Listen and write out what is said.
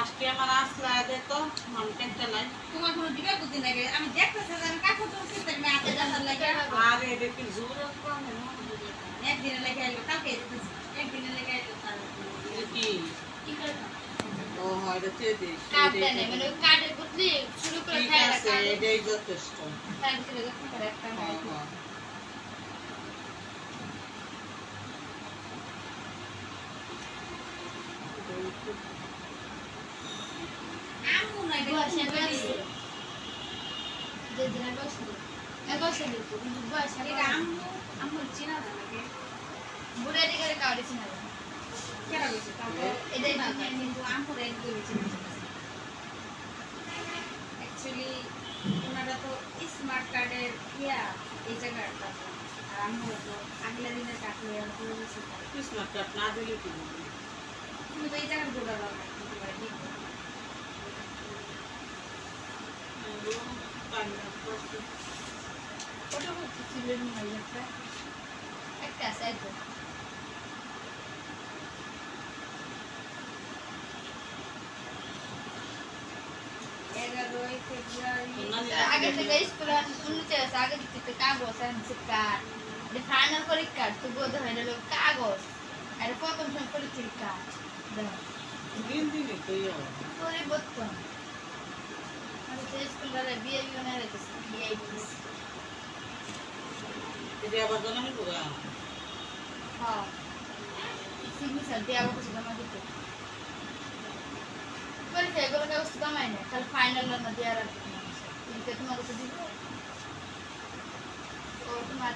5টি আমার আসলা দে তো মন কেটে নাই তোমার কোনো দিবে বুদ্ধি নাই আমি দেখতেছি যে আমি কাছে তো কি তাই আমি হাতে লাগে আরে দেখি জোর কম না একদিনে লাগে আইলো কালকে দিতেছি একদিনে লাগে আইলো তার কি কি করে ও হয় তো চেয়ে দিস কাট দেন মানে কাটে বুঝলি শুরু করে ঠিক খাই আছে এটাই যথেষ্ট খাই দিলে যখন করে একটা হয় আমু নাই বয়স দেখো আছে যে দিন বয়স বয়স দিত কিন্তু বয়স এটা আমু চিনা না লাগে বুড়া দিকে কাউরে চিনা না কেরা গেছে তারপর এটাই না কিন্তু আমু রেড করে চিনা অ্যাকচুয়ালি ওনারা তো স্মার্ট কার্ডের ইয়া এই জায়গাটা আর আমু তো আগলা দিনের কাটলে আর পুরো কিছু স্মার্ট কার্ড না দিলে কি তুমি তো এই জায়গার গোড়া দাও না কত হচ্ছে ছিলেন মাইয়াটা একটা সাইড 11 ফেব্রুয়ারি আগে থেকে স্কুলে শুনতে আছে আগে দিতে কাগজ আনছে কার্ড এটা ফাইনাল পরীক্ষা তো বোধ হয় না কাগজ আর প্রথম সময় পরীক্ষার কার্ড দিন দিনে তো পরিবর্তন আমি তো স্কুলে বিয়ে না রেখেছি বিয়ে এটা আবার জানাবি তো হ্যাঁ সিগনেচার দিয়ে আবার কিছু জমা দিতে পরীক্ষা এগুলো কাগজ তো জমাই না খালি ফাইনাল না দেওয়ার আর তোমার কাছে দিব ও তোমার